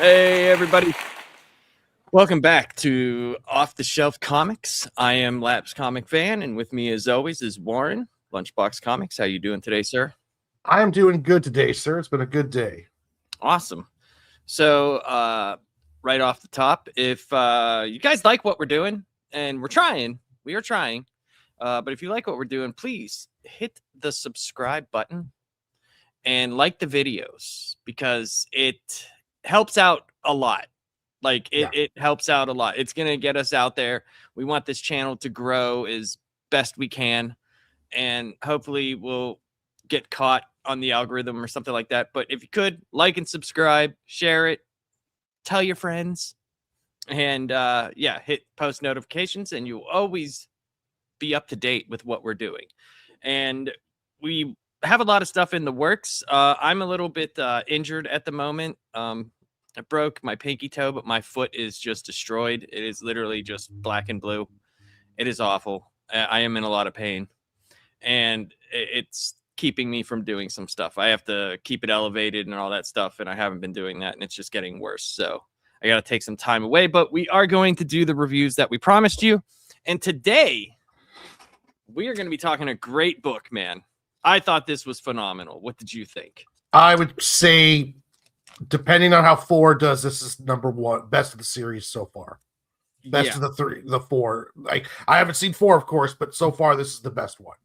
Hey, everybody. Welcome back to Off the Shelf Comics. I am Labs Comic Fan, and with me, as always, is Warren, Lunchbox Comics. How you doing today, sir? I am doing good today, sir. It's been a good day. Awesome. So, right off the top, if you guys like what we're doing, and we are trying, but if you like what we're doing, please hit the subscribe button and like the videos because it helps out a lot. Like it helps out a lot. It's going to get us out there. We want this channel to grow as best we can. And hopefully we'll get caught on the algorithm or something like that. But if you could like and subscribe, share it, tell your friends, and hit post notifications, and you'll always be up to date with what we're doing. And we have a lot of stuff in the works. I'm a little bit injured at the moment. I broke my pinky toe, but my foot is just destroyed. It is literally just black and blue. It is awful. I am in a lot of pain, and it's keeping me from doing some stuff. I have to keep it elevated and all that stuff, and I haven't been doing that, and it's just getting worse. So I got to take some time away, but we are going to do the reviews that we promised you. And today we are going to be talking a great book, man. I thought this was phenomenal. What did you think? I would say, depending on how 4 does, this is number 1, best of the series so far. Best of the 4. Like, I haven't seen 4, of course, but so far this is the best one.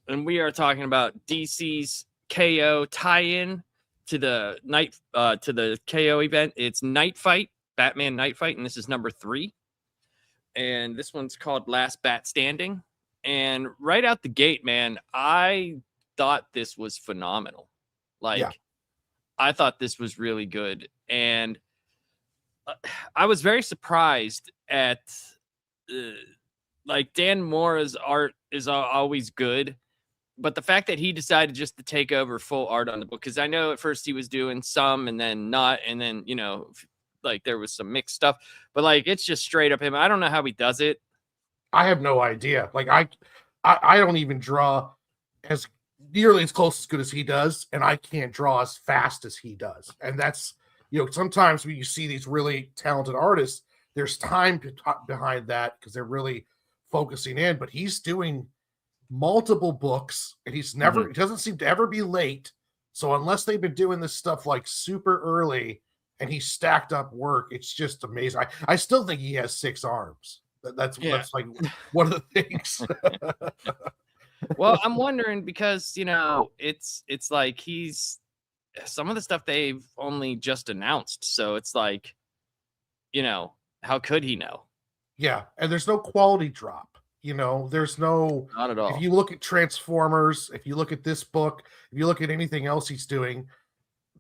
And we are talking about DC's K.O. tie-in to the K.O. event. It's Knightfight, Batman Knightfight, and this is number 3. And this one's called Last Bat Standing. And right out the gate, man, I thought this was phenomenal. I thought this was really good. And I was very surprised at Dan Mora's art is always good. But the fact that he decided just to take over full art on the book, because I know at first he was doing some and then not. And then, there was some mixed stuff. But it's just straight up him. I don't know how he does it. I have no idea. I don't even draw as nearly as close as good as he does, and I can't draw as fast as he does. And that's, sometimes when you see these really talented artists, there's time behind that because they're really focusing in. But he's doing multiple books, and he doesn't seem to ever be late. So unless they've been doing this stuff super early and he stacked up work, it's just amazing. I still think he has 6 arms. That's one of the things. Well, I'm wondering because, it's like he's some of the stuff they've only just announced. So it's like, how could he know? Yeah. And there's no quality drop. There's no, not at all. If you look at Transformers, if you look at this book, if you look at anything else he's doing,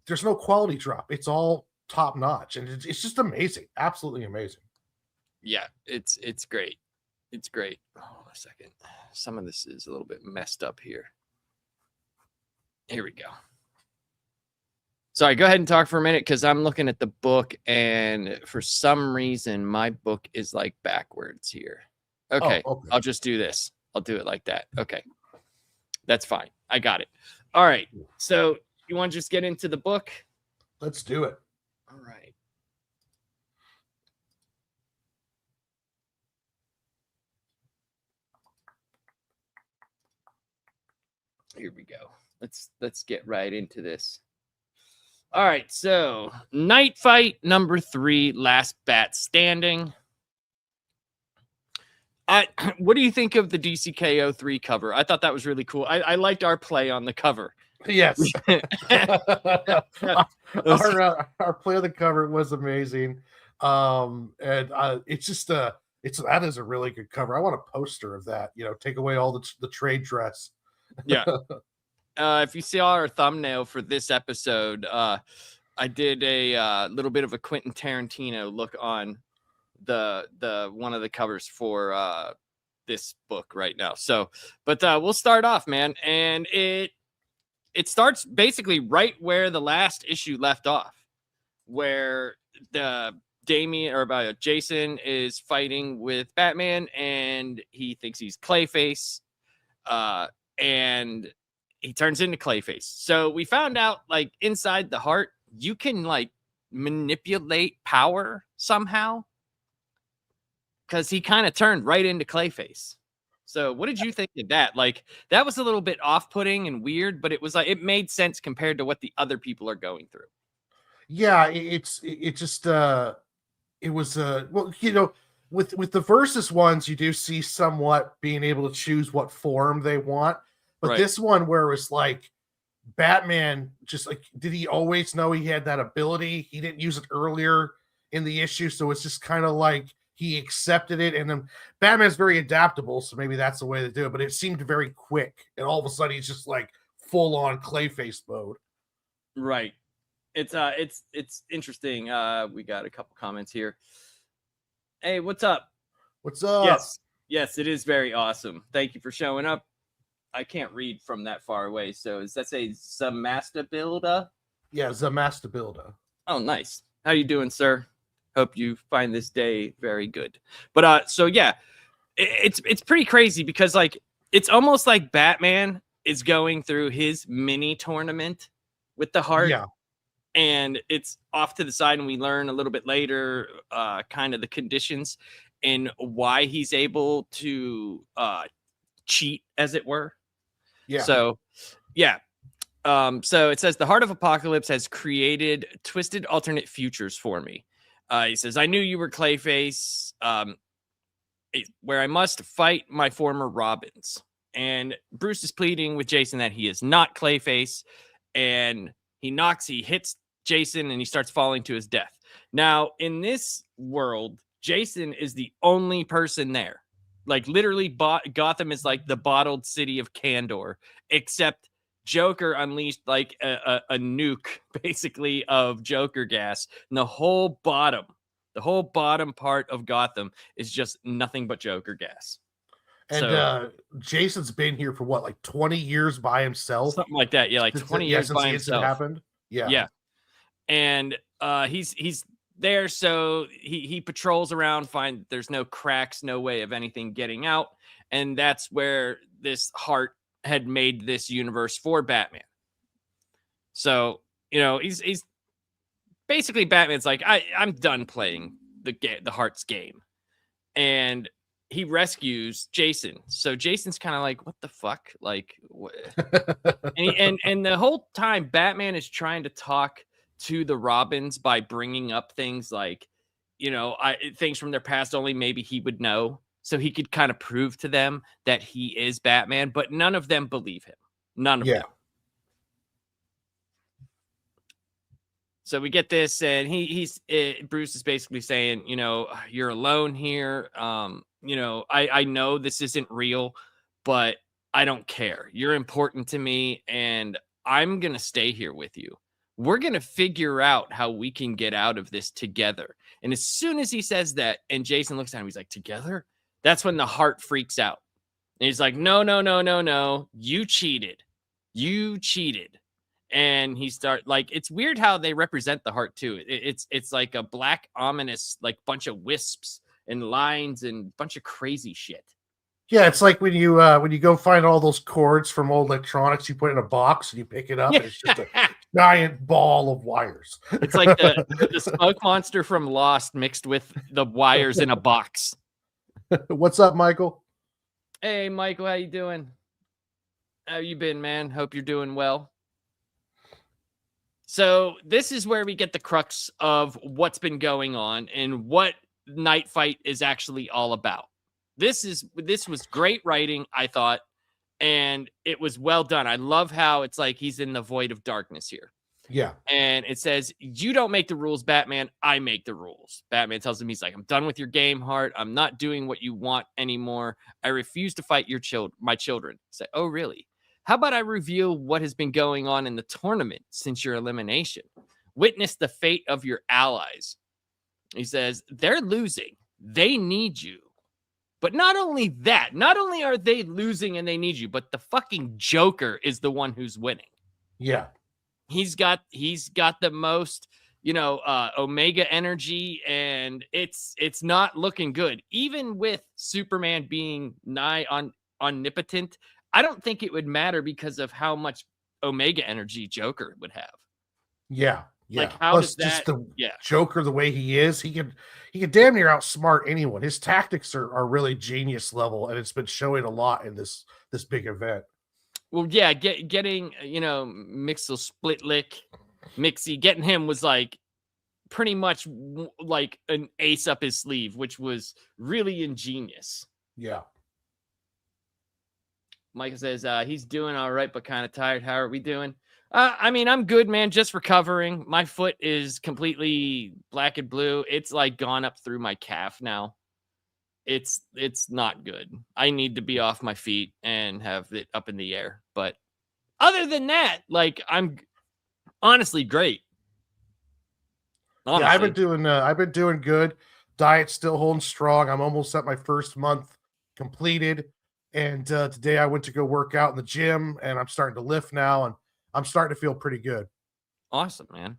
there's no quality drop. It's all top notch. And it's just amazing. Absolutely amazing. Yeah, it's great. It's great. Oh, a second. Some of this is a little bit messed up here. Here we go. Sorry, go ahead and talk for a minute because I'm looking at the book and for some reason my book is backwards here. Okay, okay. I'll just do this. I'll do it like that. Okay, that's fine. I got it. All right. So you want to just get into the book? Let's do it. All right. Here we go. Let's get right into this. All right, so Knightfight number 3, Last Bat Standing. What do you think of the DC K.O. 3 cover? I thought that was really cool. I liked our play on the cover. Yes. our play on the cover was amazing. It's just that is a really good cover. I want a poster of that, take away all the trade dress. Yeah. If you saw our thumbnail for this episode, I did a little bit of a Quentin Tarantino look on the one of the covers for this book right now. So, but we'll start off, man, and it starts basically right where the last issue left off, where the Jason is fighting with Batman, and he thinks he's Clayface. And he turns into Clayface. So we found out inside the heart, you can manipulate power somehow, because he kind of turned right into Clayface. So what did you think of that? Like, that was a little bit off-putting and weird, but it was like, it made sense compared to what the other people are going through. Yeah, it just it was well, you know, with the versus ones, you do see somewhat being able to choose what form they want, but Right. this one where it was like Batman, just like, did he always know he had that ability? He didn't use it earlier in the issue, so it's just kind of like he accepted it. And then Batman's very adaptable, so maybe that's the way to do it. But it seemed very quick, and all of a sudden he's just like full on Clayface mode. Right. It's interesting. We got a couple comments here. Hey, what's up? What's up? Yes, it is very awesome. Thank you for showing up. I can't read from that far away. So does that say Zamastabilda? Yeah, Zamastabilda. Oh, nice. How you doing, sir? Hope you find this day very good. But so yeah, it's pretty crazy because like it's almost like Batman is going through his mini tournament with the heart. Yeah. And it's off to the side, and we learn a little bit later kind of the conditions and why he's able to cheat, as it were. Yeah. So, yeah. So it says the Heart of Apocalypse has created twisted alternate futures for me. He says, I knew you were Clayface, where I must fight my former Robins. And Bruce is pleading with Jason that he is not Clayface, and he hits Jason, and he starts falling to his death. Now, in this world, Jason is the only person there. Like, literally, Gotham is like the bottled city of Kandor, except Joker unleashed like a nuke, basically, of Joker gas. And the whole bottom part of Gotham is just nothing but Joker gas. And Jason's been here for what, like 20 years by himself? Something like that. Yeah, like 20 years since by the incident himself. happened. Yeah. Yeah. And he's there, so he patrols around, find there's no cracks, no way of anything getting out. And that's where this heart had made this universe for Batman. So, you know, he's basically Batman's like, I'm done playing the Heart's game. And he rescues Jason. So Jason's kind of like, what the fuck? Like, what? and the whole time Batman is trying to talk to the Robins by bringing up things like, you know, things from their past only maybe he would know. So he could kind of prove to them that he is Batman, but none of them believe him. None of them. So we get this, and Bruce is basically saying, you know, you're alone here. You know, I know this isn't real, but I don't care. You're important to me, and I'm going to stay here with you. We're going to figure out how we can get out of this together. And as soon as he says that, and Jason looks at him, he's like, together? That's when the Heart freaks out. And he's like, no. You cheated. And he it's weird how they represent the Heart too. It's like a black, ominous, like bunch of wisps and lines and bunch of crazy shit. Yeah, it's like when you go find all those cords from old electronics, you put it in a box and you pick it up, and it's just a giant ball of wires. It's like the smoke monster from Lost mixed with the wires in a box. What's up, Michael? Hey, Michael, how you doing? How you been, man? Hope you're doing well. So this is where we get the crux of what's been going on and what Knightfight is actually all about. This was great writing, I thought, and it was well done. I love how it's like he's in the void of darkness here. Yeah. And it says, you don't make the rules, Batman. I make the rules. Batman tells him, he's like, I'm done with your game, Heart. I'm not doing what you want anymore. I refuse to fight my children. Say, oh, really? How about I reveal what has been going on in the tournament since your elimination? Witness the fate of your allies. He says, they're losing. They need you. But not only that, not only are they losing and they need you, but the fucking Joker is the one who's winning. Yeah. He's got the most, you know, Omega energy, and it's not looking good. Even with Superman being nigh omnipotent, I don't think it would matter because of how much Omega energy Joker would have. Yeah. Yeah. Like, how Plus, does just that? the Yeah. Joker, the way he is, he can damn near outsmart anyone. His tactics are really genius level, and it's been showing a lot in this big event. Well, yeah, getting Mixel split lick, Mixie, getting him was like pretty much like an ace up his sleeve, which was really ingenious. Yeah. Mike says he's doing all right, but kind of tired. How are we doing? I mean, I'm good, man. Just recovering. My foot is completely black and blue. It's like gone up through my calf now. It's not good. I need to be off my feet and have it up in the air. But other than that, like, I'm honestly great. Honestly. Yeah, I've been doing good. Diet's still holding strong. I'm almost at my first month completed. And today I went to go work out in the gym, and I'm starting to lift now, and I'm starting to feel pretty good. Awesome, man.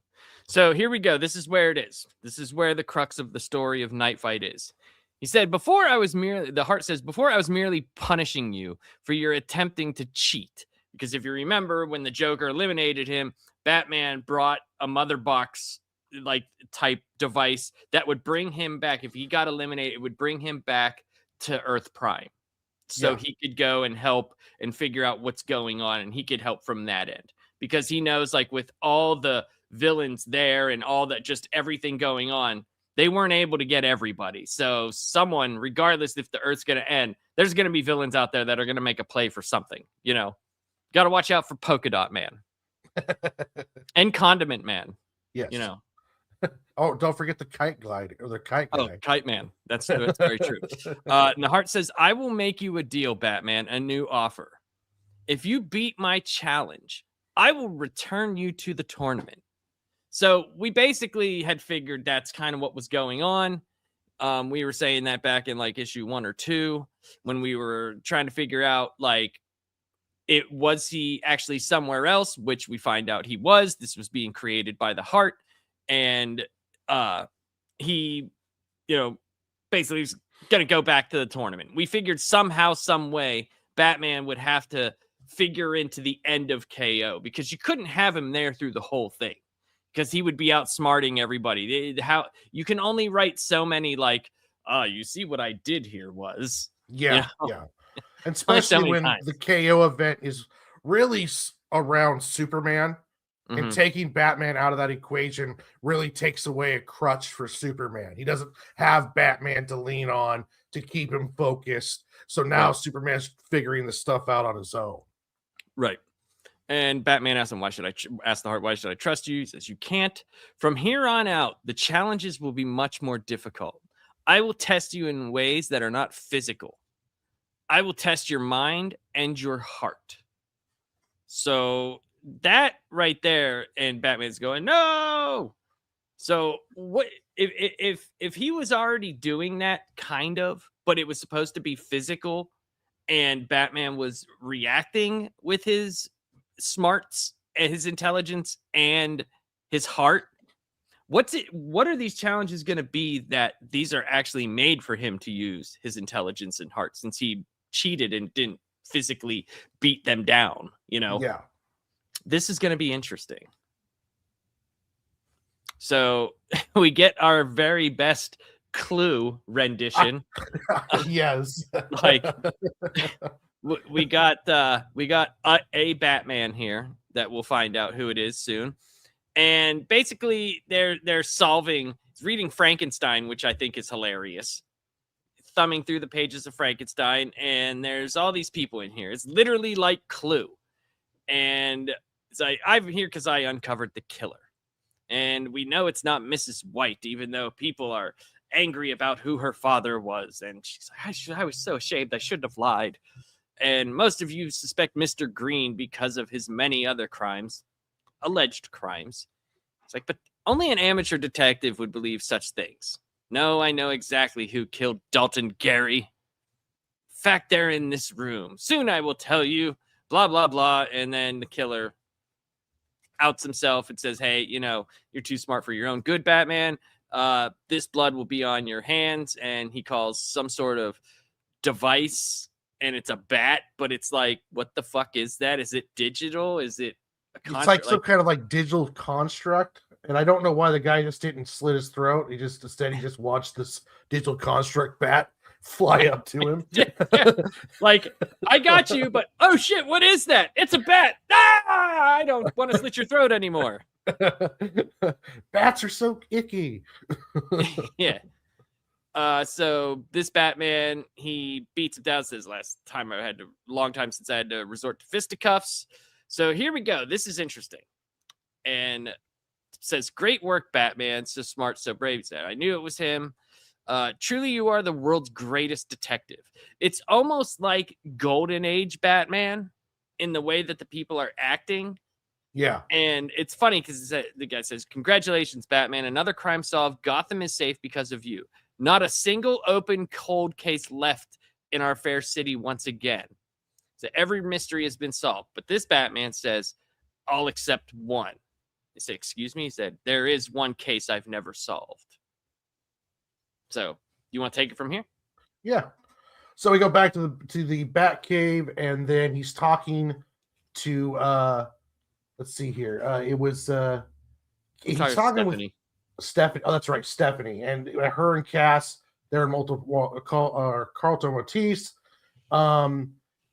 So here we go. This is where it is. This is where the crux of the story of Knightfight is. He said, the heart says, before I was merely punishing you for your attempting to cheat. Because if you remember, when the Joker eliminated him, Batman brought a mother box like type device that would bring him back. If he got eliminated, it would bring him back to Earth Prime. So he could go and help and figure out what's going on, and he could help from that end. Because he knows, like, with all the villains there and all that, just everything going on, they weren't able to get everybody. So someone, regardless if the Earth's going to end, there's going to be villains out there that are going to make a play for something, Got to watch out for Polka Dot Man and Condiment Man. Yes. Oh, don't forget the kite glide or the kite guy. Oh, Kite Man. That's very true. And the heart says, I will make you a deal, Batman, a new offer. If you beat my challenge, I will return you to the tournament. So we basically had figured that's kind of what was going on. We were saying that back in like issue 1 or 2 when we were trying to figure out like was he actually somewhere else, which we find out he was. This was being created by the heart, and he basically was gonna go back to the tournament. We figured somehow, some way, Batman would have to figure into the end of KO, because you couldn't have him there through the whole thing, because he would be outsmarting everybody. How you can only write so many like, you see what I did here was. Yeah. And especially when the KO event is really around Superman, and taking Batman out of that equation really takes away a crutch for Superman. He doesn't have Batman to lean on to keep him focused. So now Superman's figuring the stuff out on his own. Right. And Batman asks him, why should I trust you? He says, you can't. From here on out, the challenges will be much more difficult. I will test you in ways that are not physical. I will test your mind and your heart. So that right there, and Batman's going, no. So what if he was already doing that kind of, but it was supposed to be physical, and Batman was reacting with his smarts and his intelligence and his heart? What are these challenges going to be that these are actually made for him to use his intelligence and heart, since he cheated and didn't physically beat them down, Yeah. This is going to be interesting. So we get our very best Clue rendition. Yes. Like we got a Batman here that we'll find out who it is soon. And basically they're solving, reading Frankenstein, which I think is hilarious. Thumbing through the pages of Frankenstein, and there's all these people in here. It's literally like Clue. And it's like, I'm here because I uncovered the killer. And we know it's not Mrs. White, even though people are angry about who her father was. And she's like, I was so ashamed. I shouldn't have lied. And most of you suspect Mr. Green because of his many other crimes, alleged crimes. It's like, but only an amateur detective would believe such things. No, I know exactly who killed Dalton Gary. In fact, they're in this room. Soon I will tell you, blah, blah, blah. And then the killer outs himself and says, hey, you're too smart for your own good, Batman. This blood will be on your hands. And he calls some sort of device, and it's a bat, but it's like, what the fuck is that? Is it digital? Is it a construct? It's like some kind of like digital construct. And I don't know why the guy just didn't slit his throat. He just watched this digital construct bat fly up to him. Like, I got you, but oh shit, what is that? It's a bat. Ah, I don't want to slit your throat anymore. Bats are so icky. Yeah. So this Batman, he beats him down. Says long time since I had to resort to fisticuffs. So here we go. This is interesting. And says, great work, Batman. So smart, so brave. He said, I knew it was him. Truly, you are the world's greatest detective. It's almost like Golden Age Batman in the way that the people are acting. Yeah. And it's funny because the guy says, congratulations, Batman. Another crime solved. Gotham is safe because of you. Not a single open cold case left in our fair city once again. So every mystery has been solved. But this Batman says, all except one. They say, excuse me? He said, there is one case I've never solved. So you want to take it from here? Yeah. So we go back to the Batcave, and then he's talking to let's see here. It was he's talking with Stephanie. Oh, that's right, Stephanie. And her and Cass, they're multiple Carlton Matisse.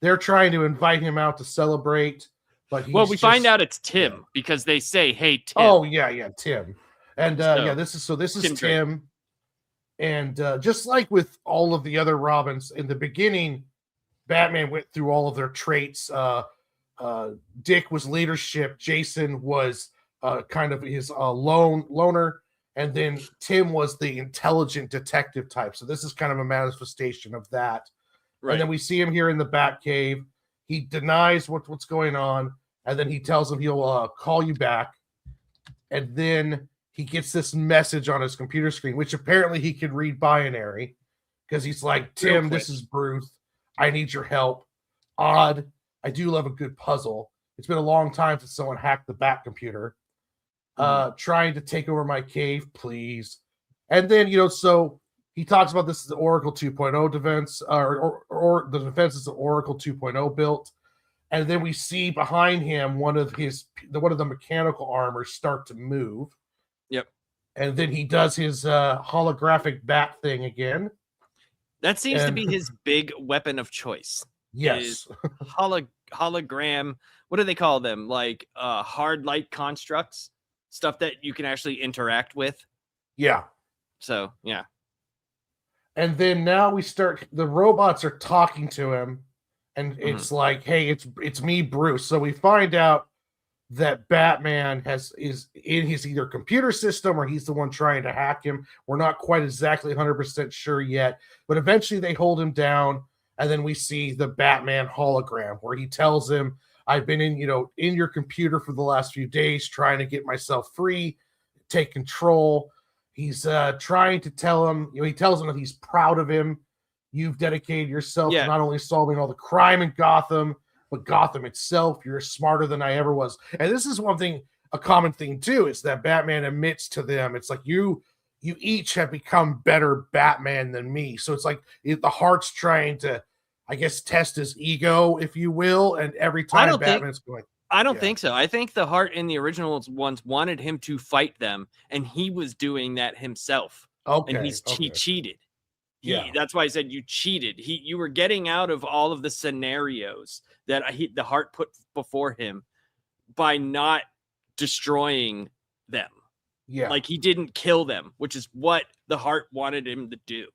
They're trying to invite him out to celebrate, but we find out it's Tim because they say, "Hey, Tim." Oh yeah, Tim. And this is Tim. And just like with all of the other Robins in the beginning, Batman went through all of their traits. Dick was leadership. Jason was kind of his loner. And then Tim was the intelligent detective type. So this is kind of a manifestation of that. Right. And then we see him here in the Batcave. He denies what's going on. And then he tells him he'll call you back. And then he gets this message on his computer screen, which apparently he can read binary, because he's like, Tim, this is Bruce. I need your help. Odd. I do love a good puzzle. It's been a long time since someone hacked the Bat computer. Trying to take over my cave, please. And then, so he talks about this as the Oracle 2.0 defense, or the defense is the Oracle 2.0 built. And then we see behind him one of the mechanical armors start to move. Yep. And then he does his holographic bat thing again. That seems to be his big weapon of choice. Yes. Hologram. What do they call them? Like hard light constructs, stuff that you can actually interact with. Yeah. So, yeah. And then now the robots are talking to him, and it's like, hey, it's me, Bruce. So we find out that Batman is in his either computer system or he's the one trying to hack him. We're not quite exactly 100% sure yet, but eventually they hold him down, and then we see the Batman hologram where he tells him, I've been in your computer for the last few days trying to get myself free, take control. He's trying to tell him, he tells him that he's proud of him. You've dedicated yourself to not only solving all the crime in Gotham, but Gotham itself. You're smarter than I ever was. And this is one thing, a common thing too, is that Batman admits to them. It's like you each have become better Batman than me. So it's like the heart's trying to, I guess, test his ego, if you will. And every time Batman's going, I don't think so. I think the heart in the original ones wanted him to fight them, and he was doing that himself. Okay. And he cheated. That's why I said you cheated. You were getting out of all of the scenarios that the heart put before him by not destroying them. Yeah. Like he didn't kill them, which is what the heart wanted him to do.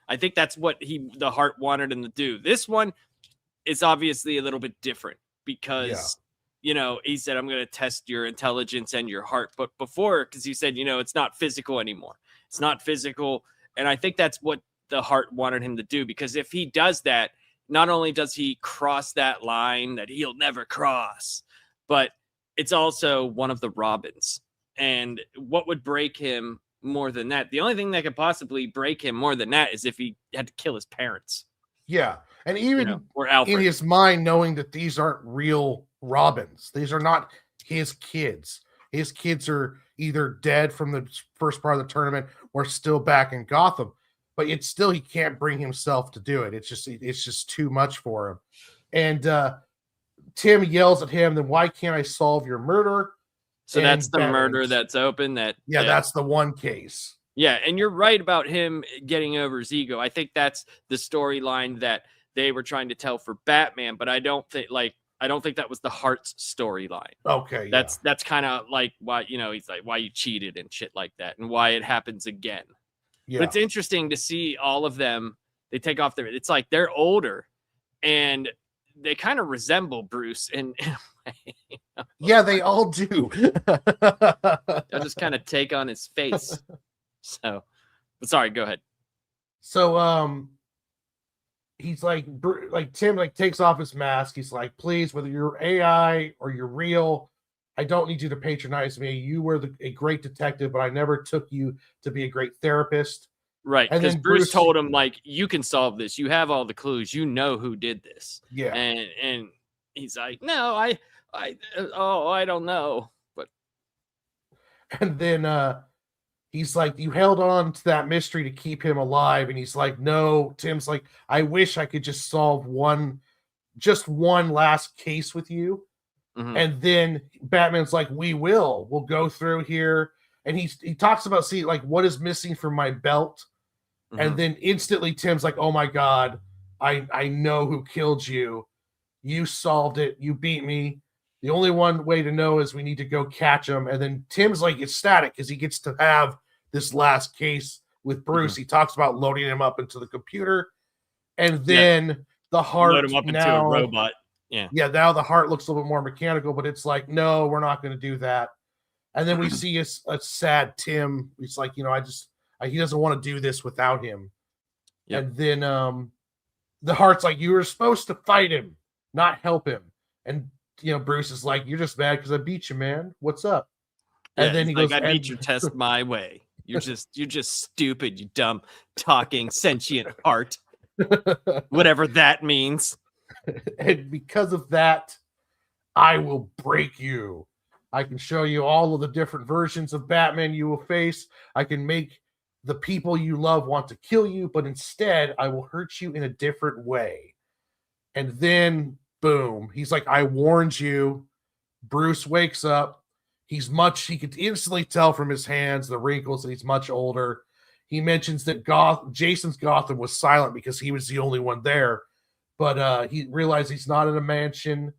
I think that's what the heart wanted him to do. This one is obviously a little bit different because, he said, I'm going to test your intelligence and your heart. But before, because he said, it's not physical anymore. It's not physical. And I think that's what the heart wanted him to do, because if he does that, not only does he cross that line that he'll never cross, but it's also one of the Robins. And what would break him more than that? The only thing that could possibly break him more than that is if he had to kill his parents. Yeah. And even or Alfred. In his mind, knowing that these aren't real Robins, these are not his kids. His kids are either dead from the first part of the tournament or still back in Gotham. But it's still, he can't bring himself to do it. It's just too much for him. And Tim yells at him, then why can't I solve your murder? So that's And the murder Batman's, that's open. yeah, that's the one case. Yeah, and you're right about him getting over his ego. I think that's the storyline that they were trying to tell for Batman, but I don't think that was the Heart's storyline. Okay, yeah. That's kind of like why, he's like, why you cheated and shit like that, and why it happens again. Yeah. But it's interesting to see all of them. They take off it's like they're older, and they kind of resemble Bruce in a way. Yeah, they all do. They'll just kind of take on his face. So, but sorry, go ahead. So, he's like Tim takes off his mask. He's like, please, whether you're AI or you're real, I don't need you to patronize me. You were a great detective, but I never took you to be a great therapist. Right, because Bruce told him, like, you can solve this. You have all the clues. You know who did this. Yeah. And he's like, no, I don't know. But and then he's like, you held on to that mystery to keep him alive. And he's like, no. Tim's like, I wish I could just solve one last case with you. Mm-hmm. And then Batman's like, we'll go through here. And he talks about, see, like, what is missing from my belt. Mm-hmm. And then instantly Tim's like, oh my God, I know who killed you. You solved it. You beat me. The only one way to know is we need to go catch him. And then Tim's like ecstatic because he gets to have this last case with Bruce. Mm-hmm. He talks about loading him up into the computer. And then the Heart load him up into a robot. Yeah. Yeah, now the Heart looks a little bit more mechanical, but it's like, no, we're not going to do that. And then we see a sad Tim. He's like, he doesn't want to do this without him. Yep. And then the Heart's like, you were supposed to fight him, not help him. And Bruce is like, you're just mad because I beat you, man. What's up? Yeah, and then he goes, I beat your test my way. You're just stupid, you dumb talking sentient Heart. Whatever that means. And because of that, I will break you. I can show you all of the different versions of Batman you will face. I can make the people you love want to kill you, but instead I will hurt you in a different way. And then boom, he's like, I warned you. Bruce wakes up. He could instantly tell from his hands, the wrinkles, that he's much older. He mentions that Jason's Gotham was silent because he was the only one there. But he realized he's not in a mansion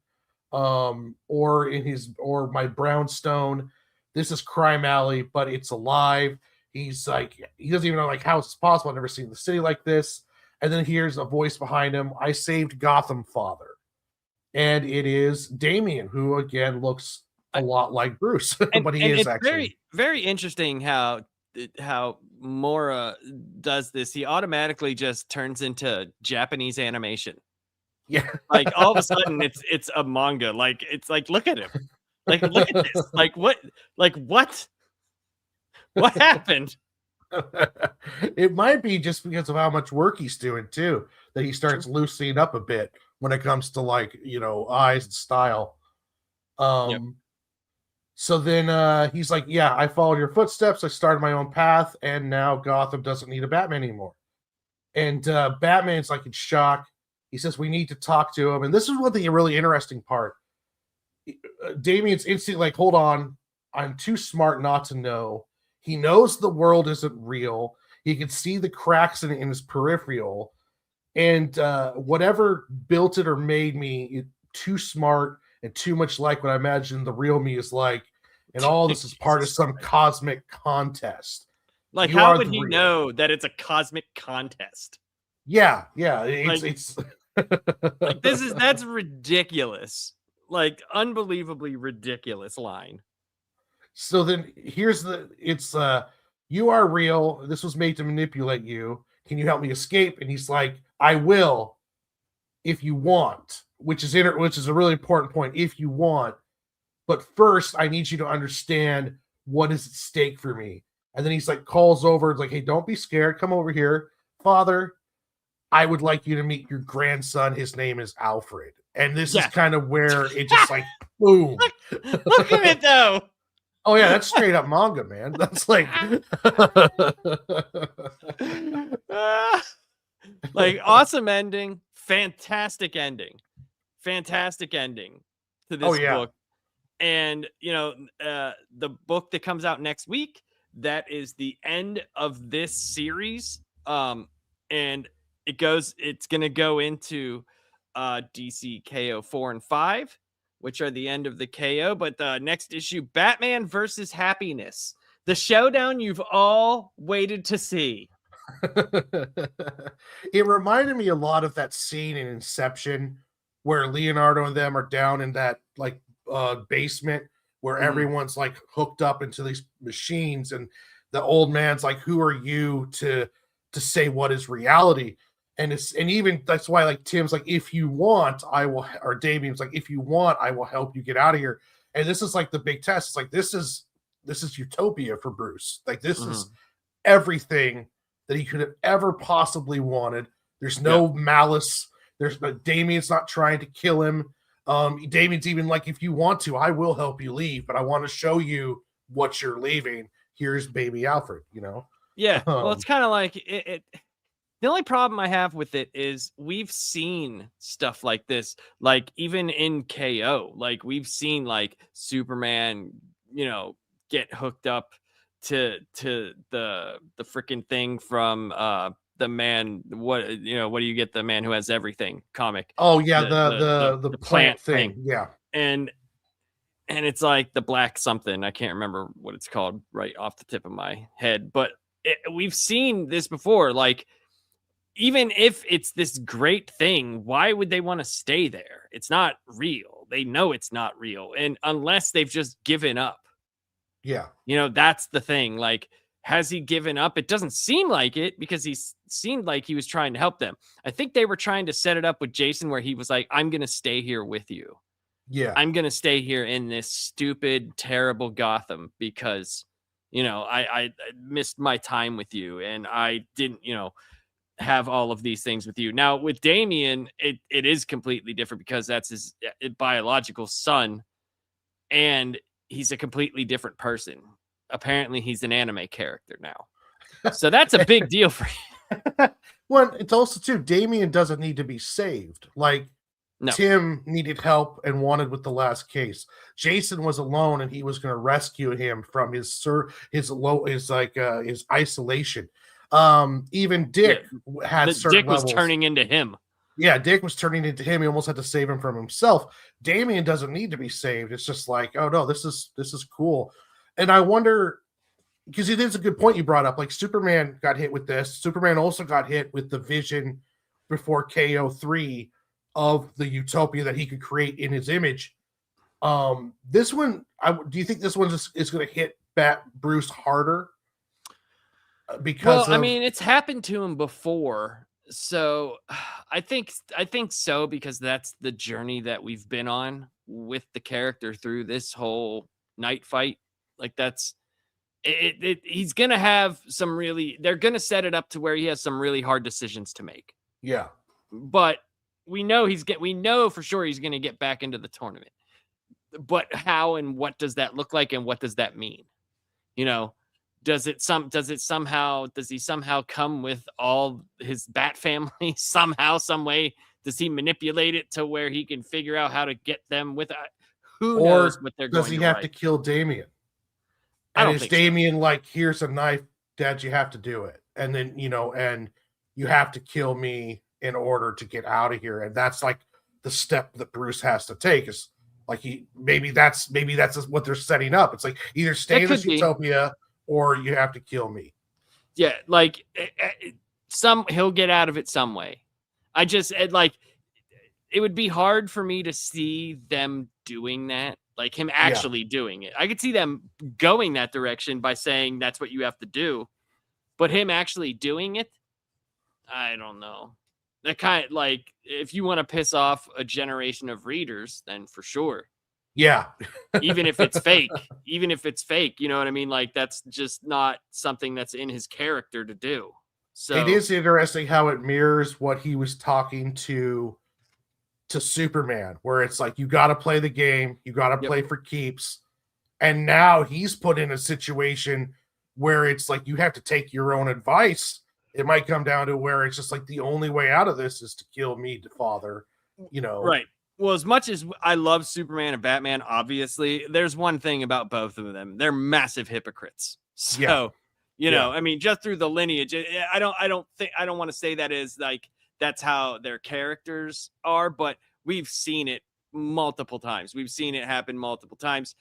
or my brownstone. This is Crime Alley, but it's alive. He's like, he doesn't even know like how it's possible. I've never seen the city like this. And then here's a voice behind him. I saved Gotham, Father. And it is Damian, who again looks a lot like Bruce, but he is actually very, very interesting how Mora does this. He automatically just turns into Japanese animation. Yeah, like all of a sudden it's a manga. Like it's like, look at him. Like look at this. Like what? Like what? What happened? It might be just because of how much work he's doing too, that he starts loosening up a bit when it comes to like, eyes and style. Yep. So then he's like, yeah, I followed your footsteps. I started my own path, and now Gotham doesn't need a Batman anymore. And Batman's like in shock. He says, we need to talk to him. And this is one the really interesting part. Damian's instantly like, hold on. I'm too smart not to know. He knows the world isn't real. He can see the cracks in his peripheral. And whatever built it or made me too smart and too much like what I imagine the real me is like. And all this is part of some cosmic contest. Like, how would he know that it's a cosmic contest? Yeah. It's like that's ridiculous. Like, unbelievably ridiculous line. So then here's you are real. This was made to manipulate you. Can you help me escape? And he's like, I will, if you want, which is a really important point. If you want, but first I need you to understand what is at stake for me. And then he's like, calls over. It's like, hey, don't be scared. Come over here, Father. I would like you to meet your grandson. His name is Alfred. And this is kind of where it just like, boom. Look at it though. Oh yeah, that's straight up manga, man. That's like, like awesome ending, fantastic ending to this book. And the book that comes out next week, that is the end of this series. And it's gonna go into DC K.O 4 and 5, which are the end of the KO. But the next issue, Batman versus Happiness, the showdown you've all waited to see. It reminded me a lot of that scene in Inception where Leonardo and them are down in that like basement where everyone's like hooked up into these machines, and the old man's like, who are you to say what is reality? And even that's why like Tim's like, if you want, I will, or Damien's like, if you want, I will help you get out of here. And this is like the big test. It's like this is utopia for Bruce. Like this is everything that he could have ever possibly wanted. There's no malice. Damien's not trying to kill him. Damien's even like, if you want to, I will help you leave, but I want to show you what you're leaving. Here's baby Alfred, Yeah. Well, it's kind of like it. The only problem I have with it is we've seen stuff like this, like even in KO, like we've seen like Superman, get hooked up to the freaking thing from the man. What do you get? The Man Who Has Everything comic. Oh yeah, the plant thing. Yeah. And it's like the black something. I can't remember what it's called right off the tip of my head, but we've seen this before. Like, even if it's this great thing, why would they want to stay there? It's not real. They know it's not real. And unless they've just given up. Yeah. That's the thing. Like, has he given up? It doesn't seem like it, because he seemed like he was trying to help them. I think they were trying to set it up with Jason where he was like, I'm going to stay here with you. Yeah. I'm going to stay here in this stupid, terrible Gotham because, I missed my time with you and I didn't, have all of these things with you. Now with Damien, it is completely different because that's his biological son and he's a completely different person. Apparently he's an anime character now. So that's a big deal for you. Well, it's also too, Damien doesn't need to be saved. Like Tim needed help and wanted with the last case. Jason was alone and he was going to rescue him from his isolation. Even Dick had certain Dick was levels. turning into him. Yeah, Dick was turning into him. He almost had to save him from himself. Damien doesn't need to be saved. It's just like, oh no, this is cool. And I wonder, because it is a good point you brought up. Like Superman got hit with this. Superman also got hit with the vision before KO 3 of the utopia that he could create in his image. This one, do you think this one is going to hit Bruce harder? Because it's happened to him before, so I think so, because that's the journey that we've been on with the character through this whole Knightfight. Like that's it. He's gonna have some they're gonna set it up to where he has some really hard decisions to make. Yeah, but we know we know for sure he's gonna get back into the tournament. But how and what does that look like, and what does that mean? Does he somehow come with all his Bat family somehow, some way? Does he manipulate it to where he can figure out how to get them with who knows what they're going to do? Does he have to kill Damien? And is Damien like, here's a knife, Dad, you have to do it. And then, and you have to kill me in order to get out of here. And that's like the step that Bruce has to take, is like maybe that's what they're setting up. It's like either stay in this utopia or you have to kill me. Yeah, like he'll get out of it some way. It would be hard for me to see them doing that, like him actually doing it. I could see them going that direction by saying that's what you have to do, but him actually doing it, I don't know. That kind of like, if you want to piss off a generation of readers, then for sure. Yeah. even if it's fake, you know what I mean? Like that's just not something that's in his character to do. So it is interesting how it mirrors what he was talking to Superman, where it's like, you got to play the game, you got to play for keeps. And now he's put in a situation where it's like, you have to take your own advice. It might come down to where it's just like, the only way out of this is to kill me, father, Right. Well, as much as I love Superman and Batman, obviously, there's one thing about both of them. They're massive hypocrites. So, I mean, just through the lineage, I don't want to say that is like that's how their characters are, but we've seen it multiple times. We've seen it happen multiple times.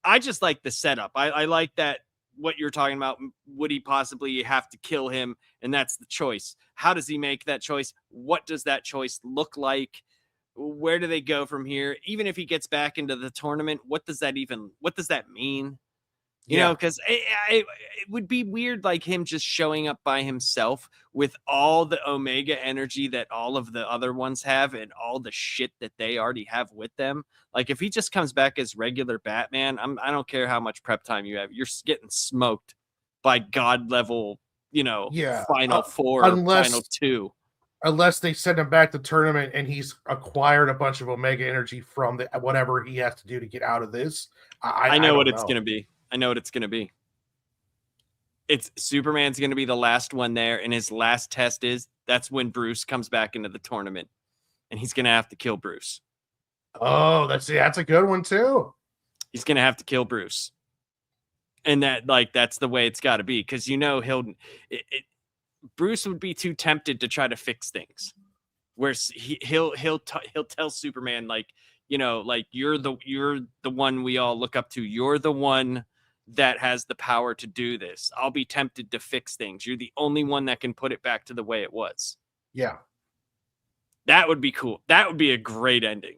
I just like the setup. I like that what you're talking about. Would he possibly have to kill him? And that's the choice. How does he make that choice? What does that choice look like? Where do they go from here? Even if he gets back into the tournament, what does that mean? Because it would be weird, like him just showing up by himself with all the Omega energy that all of the other ones have and all the shit that they already have with them. Like if he just comes back as regular Batman, I don't care how much prep time you have. You're getting smoked by God level, final four, final two. Unless they send him back to the tournament and he's acquired a bunch of Omega energy from whatever he has to do to get out of this. I know what it's going to be. I know what it's going to be. It's Superman's going to be the last one there, and his last test that's when Bruce comes back into the tournament, and he's going to have to kill Bruce. Oh, that's a good one too. He's going to have to kill Bruce, and that's the way it's got to be, because Bruce would be too tempted to try to fix things. Where he'll tell Superman like you're the one we all look up to. You're the one that has the power to do this. I'll be tempted to fix things. You're the only one that can put it back to the way it was. That would be cool. That would be a great ending.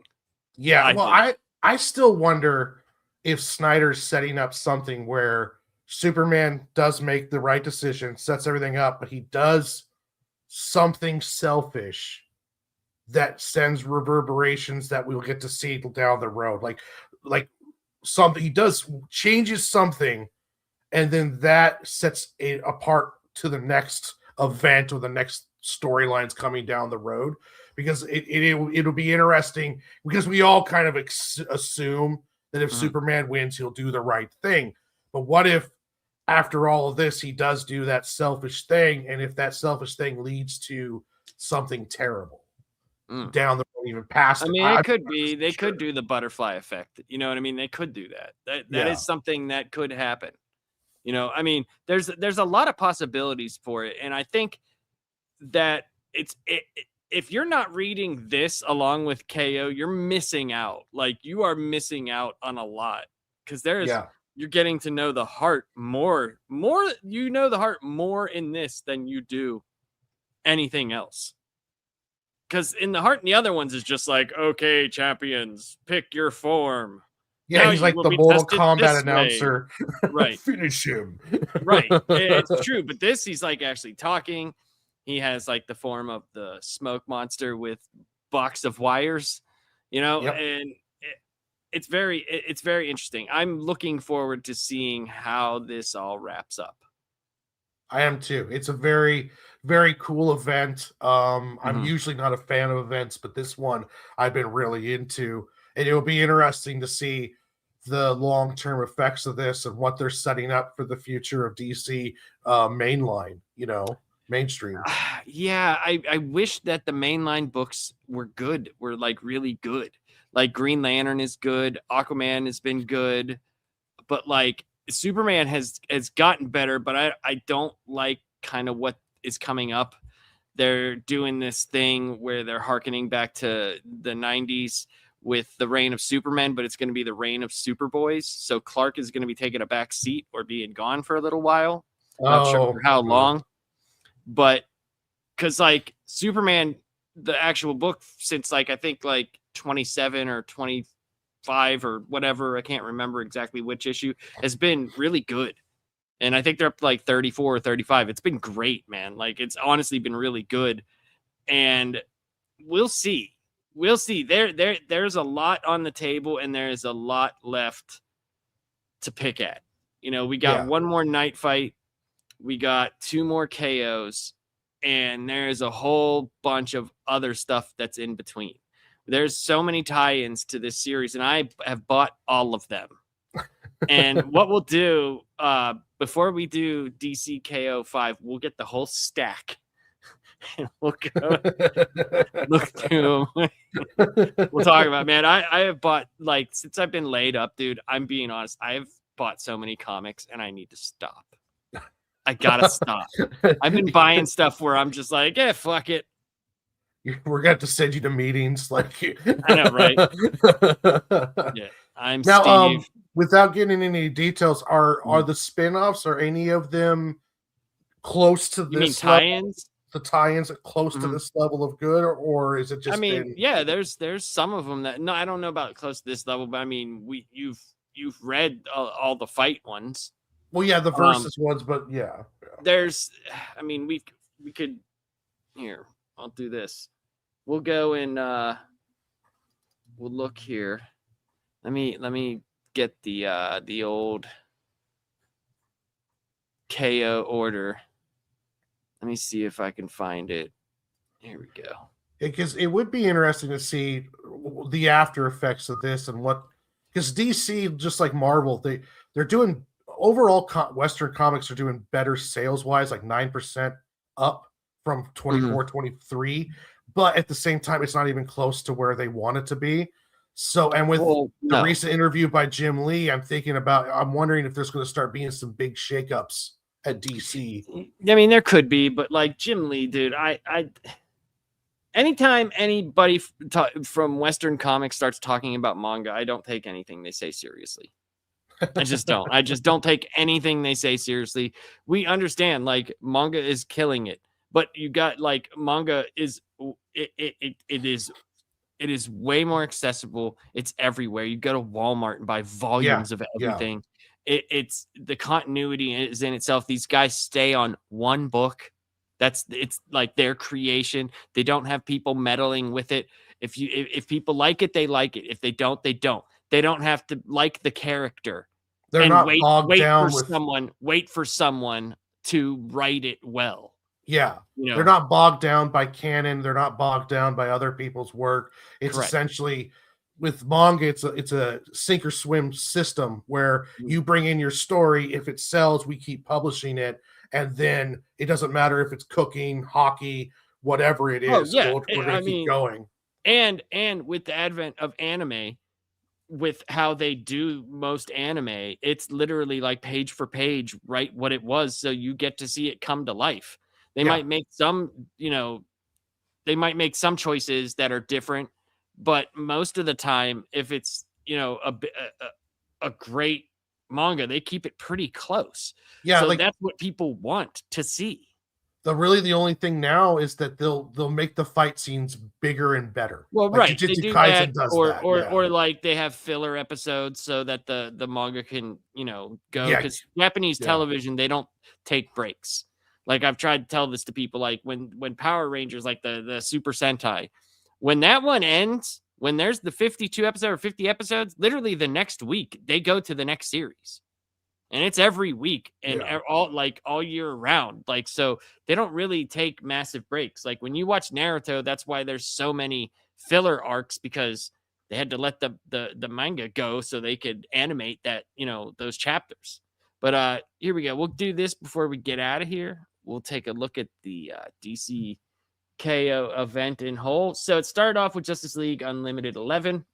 I still wonder if Snyder's setting up something where Superman does make the right decision, sets everything up, but he does something selfish that sends reverberations that we'll get to see down the road. Like something he does changes something, and then that sets it apart to the next event or the next storylines coming down the road. Because it'll be interesting, because we all kind of assume that if Superman wins, he'll do the right thing. But what if after all of this, he does do that selfish thing, and if that selfish thing leads to something terrible down the road, even past it? I mean, it could be. They could do the butterfly effect. You know what I mean? They could do that. That is something that could happen. I mean, there's a lot of possibilities for it, and I think that if you're not reading this along with KO, you're missing out. Like you are missing out on a lot, because you're getting to know the heart more. You know the heart more in this than you do anything else. Because in the heart and the other ones is just like, okay, champions, pick your form. Yeah, now he's like the Mortal Kombat announcer. Right. Finish him. Right. It's true. But this, he's like actually talking. He has like the form of the smoke monster with box of wires, and it's very interesting. I'm looking forward to seeing how this all wraps up. I am too. It's a very, very cool event. I'm usually not a fan of events, but this one I've been really into, and it'll be interesting to see the long-term effects of this and what they're setting up for the future of DC mainline, mainstream. Yeah, I wish that the mainline books were like really good. Like Green Lantern is good, Aquaman has been good, but like Superman has gotten better, but I don't like kind of what is coming up. They're doing this thing where they're hearkening back to the 90s with the reign of Superman, but it's going to be the reign of Superboys. So Clark is going to be taking a back seat or being gone for a little while. Not sure for how long. But because like Superman, the actual book, since like I think like 27 or 25 or whatever, I can't remember exactly which issue, has been really good. And I think they're up to like 34 or 35. It's been great, man. Like it's honestly been really good. And we'll see. There's a lot on the table, and there is a lot left to pick at. We got one more Knightfight. We got 2 more KOs, and there's a whole bunch of other stuff that's in between. There's so many tie-ins to this series, and I have bought all of them. And what we'll do, before we do DC K.O. 5, we'll get the whole stack. And we'll go look through them. we'll talk about it, man. I have bought, like, since I've been laid up, dude, I'm being honest, I've bought so many comics and I need to stop. I gotta stop. I've been buying stuff where I'm just like, yeah, fuck it. We're gonna have to send you to meetings, like I know, right? Yeah, I'm now. Steve. Without getting any details, are Mhm. the spin-offs, are any of them close to You mean this level? tie-ins? The tie-ins are close to Mhm. this level of good, or is it I just mean, been? yeah, there's some of them that, no, I don't know about close to this level, but I mean, you've read all the fight ones. Well, yeah, the Um, versus ones, but yeah. there's, I mean, we could, here, I'll do this. We'll go and we'll look here. Let me get the old KO order. Let me see if I can find it. Here we go. Because it would be interesting to see the after effects of this and what, because DC, just like Marvel, they're doing overall Western comics are doing better sales wise, like 9% up from 24, 23. But at the same time, it's not even close to where they want it to be. So, and with the recent interview by Jim Lee, I'm wondering if there's going to start being some big shakeups at DC. I mean, there could be, but like Jim Lee, dude, I anytime anybody from Western comics starts talking about manga, I don't take anything they say seriously. I just don't. I just don't take anything they say seriously. We understand, like, manga is killing it, but you got, like, manga is it is way more accessible. It's everywhere. You go to Walmart and buy volumes of everything. It's the continuity is in itself. These guys stay on one book. It's like their creation. They don't have people meddling with it. If people like it, they like it. If they don't, they don't. They don't have to like the character. They're not bogged down with wait for someone to write it well. Yeah. You know, they're not bogged down by canon. They're not bogged down by other people's work. It's correct. Essentially, with manga, it's a sink or swim system where you bring in your story. If it sells, we keep publishing it, and then it doesn't matter if it's cooking, hockey, whatever it is. Oh, yeah. We're going to keep going. And with the advent of anime, with how they do most anime, it's literally like page for page, right? What it was, so you get to see it come to life. They might make some, they might make some choices that are different, but most of the time, if it's, a great manga, they keep it pretty close. Yeah, so that's what people want to see. The only thing now is that they'll make the fight scenes bigger and better. Well, like right, Jujutsu Kaisen does that, or like they have filler episodes so that the manga can go, because Japanese television, they don't take breaks. Like, I've tried to tell this to people, like when Power Rangers, like the Super Sentai, when that one ends, when there's the 52 episode or 50 episodes, literally the next week they go to the next series. And it's every week and all year round. Like, so they don't really take massive breaks. Like, when you watch Naruto, that's why there's so many filler arcs, because they had to let the manga go so they could animate that, those chapters. But here we go. We'll do this before we get out of here. We'll take a look at the DC K.O event in whole. So it started off with Justice League Unlimited 11,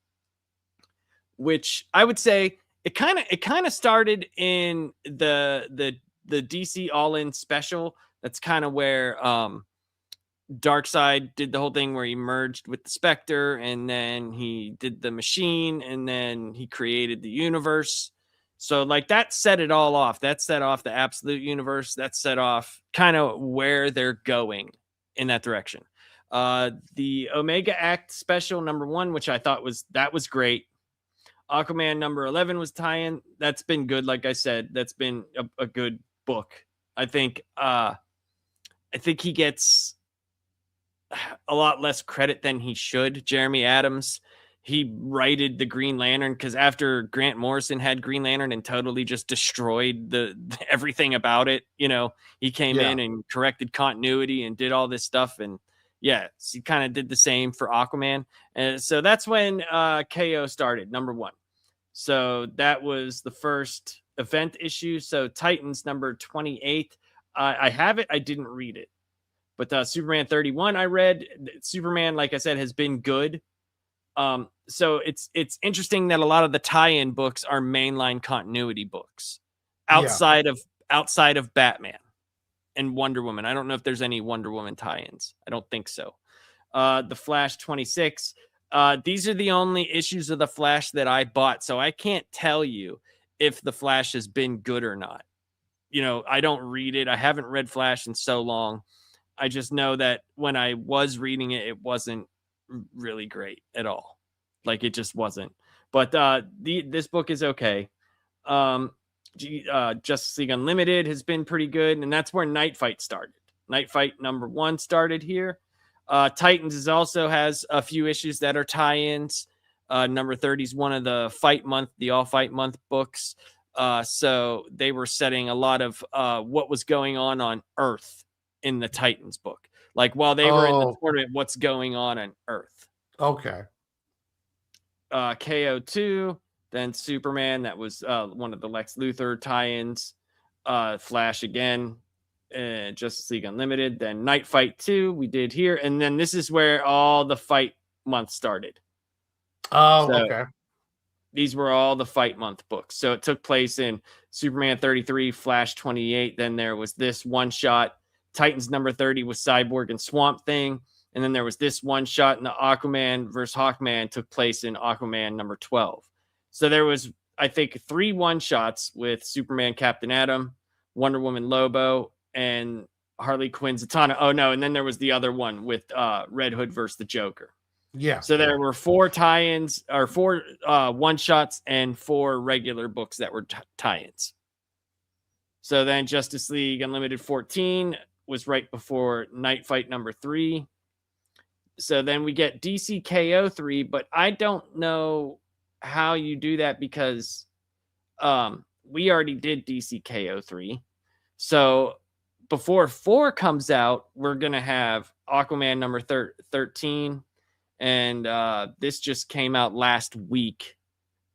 which I would say it kind of started in the DC All In special. That's kind of where Darkseid did the whole thing where he merged with the Spectre, and then he did the Machine, and then he created the universe. So, like, that set it all off. That set off the Absolute Universe. That set off kind of where they're going in that direction. The Omega Act special #1, which I thought was great. Aquaman #11 was tie-in. That's been good. Like I said, that's been a good book. I think he gets a lot less credit than he should. Jeremy Adams, he righted the Green Lantern, because after Grant Morrison had Green Lantern and totally just destroyed everything about it, he came in and corrected continuity and did all this stuff. And so he kind of did the same for Aquaman. And so that's when KO started, #1. So that was the first event issue. So Titans #28. I have it. I didn't read it. But Superman 31 I read. Superman, like I said, has been good. So it's interesting that a lot of the tie-in books are mainline continuity books Yeah. outside of Batman and Wonder Woman. I don't know if there's any Wonder Woman tie-ins. I don't think so. The Flash 26. These are the only issues of the Flash that I bought, so I can't tell you if the Flash has been good or not. You know, I don't read it. I haven't read Flash in so long. I just know that when I was reading it, it wasn't really great at all. Like, it just wasn't. But this book is okay. Justice League Unlimited has been pretty good, and that's where Knightfight started. Knightfight #1 started here. Titans also has a few issues that are tie-ins. Number 30 is one of the All Fight Month books. So they were setting a lot of what was going on Earth in the Titans book. Like, while they were in the tournament, what's going on Earth. Okay. KO 2, then Superman. That was one of the Lex Luthor tie-ins. Flash again. Justice League Unlimited, then Knightfight 2 we did here, and then this is where all the Fight Month started. Okay. These were all the Fight Month books. So it took place in Superman 33, Flash 28, then there was this one-shot. Titans number 30 was Cyborg and Swamp Thing, and then there was this one-shot in the Aquaman versus Hawkman took place in Aquaman number 12. So there was, I think, 3 one-shots with Superman, Captain Atom, Wonder Woman, Lobo, and Harley Quinn, Zatanna. Oh, no, and then there was the other one with Red Hood versus the Joker. Yeah. So there were 4 tie-ins, or 4 one-shots and 4 regular books that were tie-ins. So then Justice League Unlimited 14 was right before Knightfight number 3. So then we get DC K.O. 3, but I don't know how you do that because we already did DC K.O. 3. So before 4 comes out, we're going to have Aquaman number 13. And this just came out last week.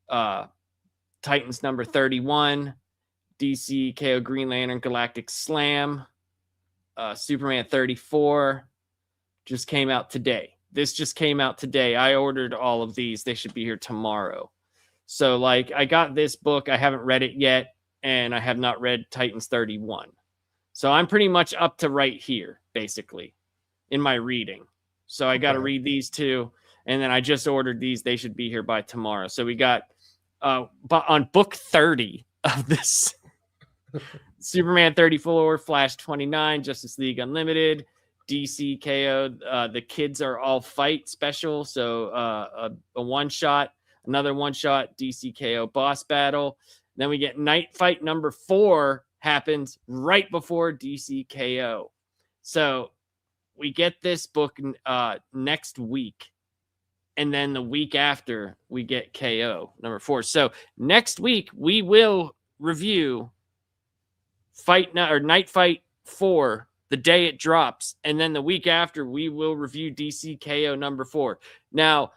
Titans number 31. DC K.O. Green Lantern Galactic Slam. Superman 34. Just came out today. This just came out today. I ordered all of these. They should be here tomorrow. So, like, I got this book. I haven't read it yet. And I have not read Titans 31. So I'm pretty much up to right here, basically, in my reading. So I got to read these 2. And then I just ordered these. They should be here by tomorrow. So we got, but on book 30 of this, Superman 34, Flash 29, Justice League Unlimited, DC K.O. The Kids Are All Fight special. So a one-shot, another one-shot, DC K.O. Boss Battle. Then we get Knightfight number 4 happens right before DC K.O. So we get this book next week. And then the week after, we get KO number 4. So next week, we will review Knightfight 4 the day it drops. And then the week after, we will review DC KO number 4. Now,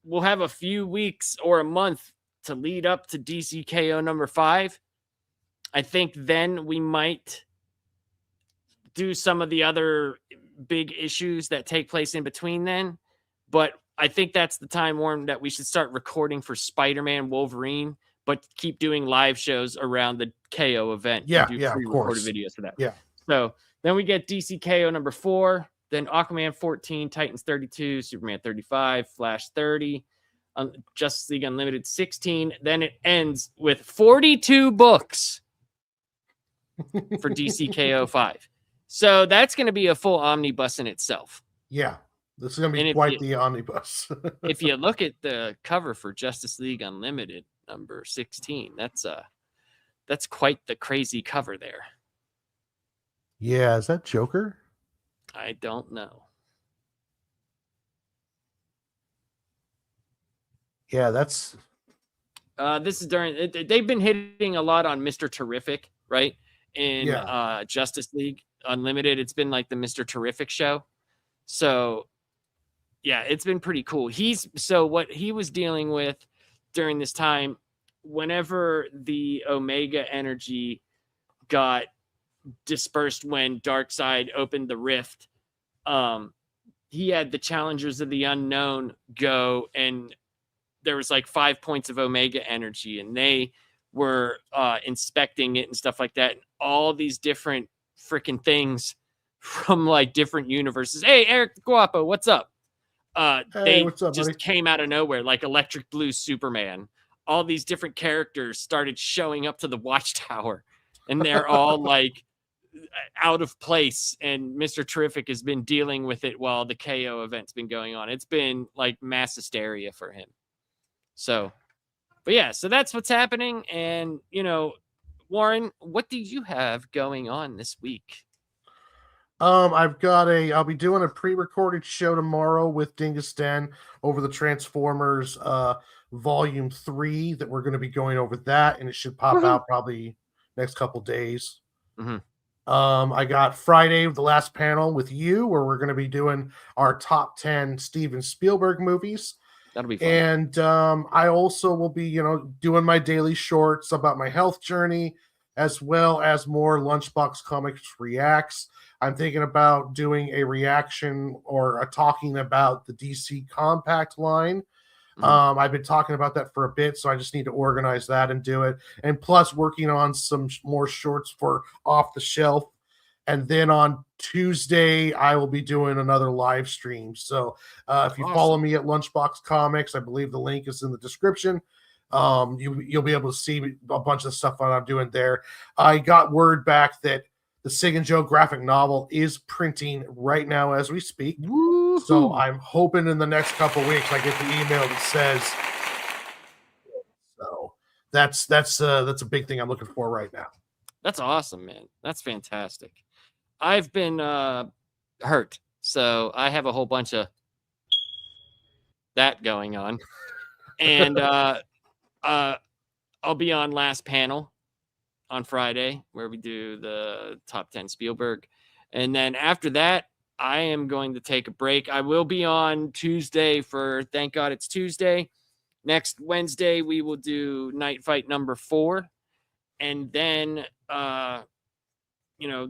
we'll have a few weeks or a month to lead up to DC KO number 5. I think then we might do some of the other big issues that take place in between then. But I think that's the time, Warren, that we should start recording for Spider-Man, Wolverine, but keep doing live shows around the KO event. Yeah, do of course. Videos for that. Yeah. So then we get DC KO number 4, then Aquaman 14, Titans 32, Superman 35, Flash 30, Justice League Unlimited 16. Then it ends with 42 books for DC KO 5. So that's going to be a full omnibus in itself. Yeah. This is going to be quite the omnibus. If you look at the cover for Justice League Unlimited number 16, that's quite the crazy cover there. Yeah, is that Joker? I don't know. Yeah, that's... This is during... They've been hitting a lot on Mr. Terrific, right? In Justice League Unlimited, it's been like the Mr. Terrific show. So, yeah, it's been pretty cool. So what he was dealing with during this time, whenever the Omega energy got dispersed when Darkseid opened the rift, he had the Challengers of the Unknown go, and there was like 5 points of Omega energy, and they were inspecting it and stuff like that. And all these different freaking things from like different universes. Hey, Eric Guapo, what's up? Hey, They what's up, just buddy? came out of nowhere, like Electric Blue Superman. All these different characters started showing up to the Watchtower, and they're all like out of place. And Mr. Terrific has been dealing with it while the KO event's been going on. It's been like mass hysteria for him. So, but yeah, so that's what's happening. And, you know, Warren, what do you have going on this week? I'll be doing a pre-recorded show tomorrow with Dingus Den over the Transformers Volume 3 that we're going to be going over that, and it should pop out probably next couple days. I got Friday, the last panel with you, where we're going to be doing our top 10 Steven Spielberg movies. That'll be fun. And I also will be, doing my daily shorts about my health journey, as well as more Lunchbox Comics reacts. I'm thinking about doing a reaction or talking about the DC Compact line. I've been talking about that for a bit, so I just need to organize that and do it. And plus working on some more shorts for Off the Shelf. And then on Tuesday, I will be doing another live stream. So if you follow me at Lunchbox Comics, I believe the link is in the description. You'll be able to see a bunch of stuff that I'm doing there. I got word back that the Sig and Joe graphic novel is printing right now as we speak. Woo-hoo. So I'm hoping in the next couple weeks I get the email that says. So that's a big thing I'm looking for right now. That's awesome, man. That's fantastic. I've been hurt, so I have a whole bunch of that going on, and I'll be on Last Panel on Friday, where we do the top 10 Spielberg. And then after that, I am going to take a break. I will be on Tuesday for Thank God It's Tuesday. Next Wednesday, we will do Knightfight number 4. And then,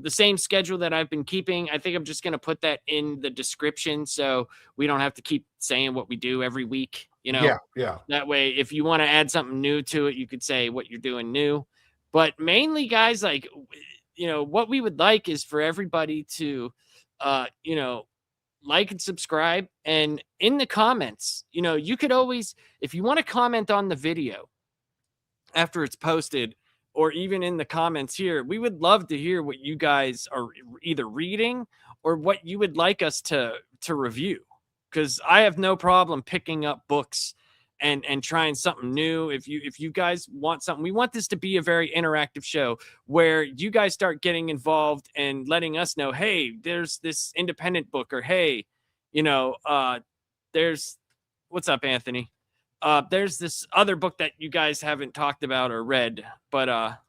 the same schedule that I've been keeping. I think I'm just going to put that in the description so we don't have to keep saying what we do every week. Yeah. That way, if you want to add something new to it, you could say what you're doing new. But mainly, guys, like, what we would like is for everybody to, like and subscribe. And in the comments, you could always, if you want to comment on the video after it's posted, or even in the comments here, we would love to hear what you guys are either reading or what you would like us to review. Because I have no problem picking up books and trying something new. If you guys want something, we want this to be a very interactive show where you guys start getting involved and letting us know, hey, there's this independent book, or hey, there's, what's up, Anthony? There's this other book that you guys haven't talked about or read, but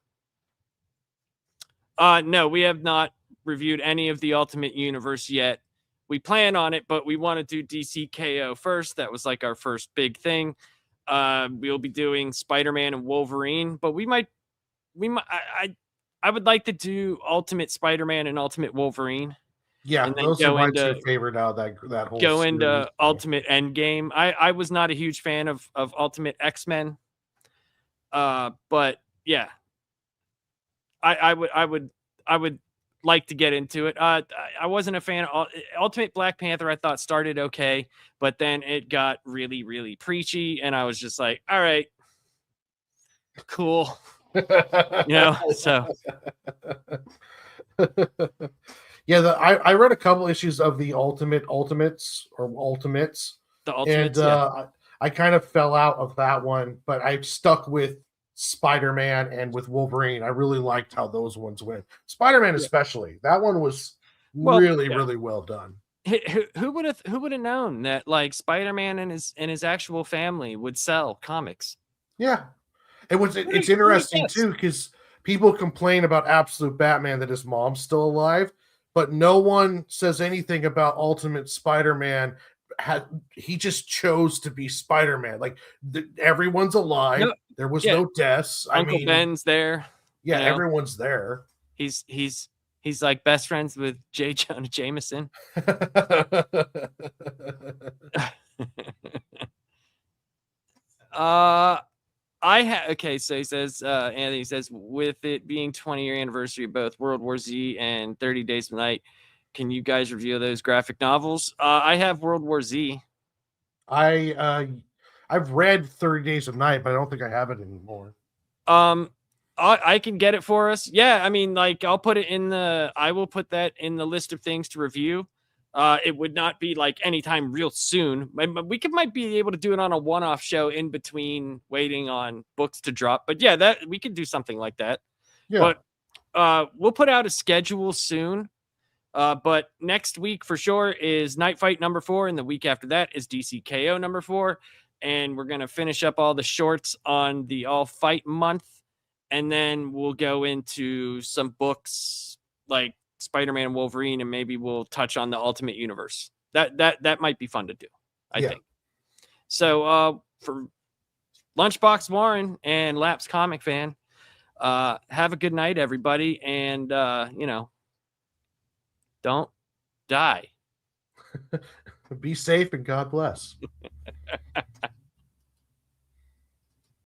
no, we have not reviewed any of the Ultimate Universe yet. We plan on it, but we want to do DC K.O. first. That was like our first big thing. We'll be doing Spider-Man and Wolverine, but I would like to do Ultimate Spider-Man and Ultimate Wolverine. Yeah, and then those are my two favorite out of that whole go series. into Ultimate Endgame. I was not a huge fan of Ultimate X-Men. But yeah, I would like to get into it. I wasn't a fan of Ultimate Black Panther. I thought started okay, but then it got really, really preachy, and I was just like, all right, cool. So yeah, I read a couple issues of the Ultimates. The Ultimates, I kind of fell out of that one, but I stuck with Spider-Man and with Wolverine. I really liked how those ones went. Spider-Man especially. That one was really well done. Who would have known that like Spider-Man and his actual family would sell comics? Yeah. It's interesting too, because people complain about Absolute Batman that his mom's still alive, but no one says anything about Ultimate Spider-Man. He just chose to be Spider-Man. Like everyone's alive. No, there was no deaths. Uncle Ben's there. Yeah, everyone's there. He's He's like best friends with J. Jonah Jameson. Okay, so he says, Anthony says, with it being 20-year anniversary of both World War Z and 30 Days of Night, can you guys review those graphic novels? I have World War Z. I've read 30 Days of Night, but I don't think I have it anymore. I can get it for us. Yeah, I mean, like I will put that in the list of things to review. It would not be like anytime real soon. We might be able to do it on a one-off show in between waiting on books to drop. But yeah, that we could do something like that. Yeah. But we'll put out a schedule soon. But next week for sure is Knightfight number 4, and the week after that is DC K.O. number 4. And we're gonna finish up all the shorts on the All Fight month, and then we'll go into some books like Spider-Man and Wolverine, and maybe we'll touch on the Ultimate Universe. That might be fun to do, I think. So for Lunchbox Warren and Laps Comic Fan, have a good night, everybody, and don't die. Be safe and God bless.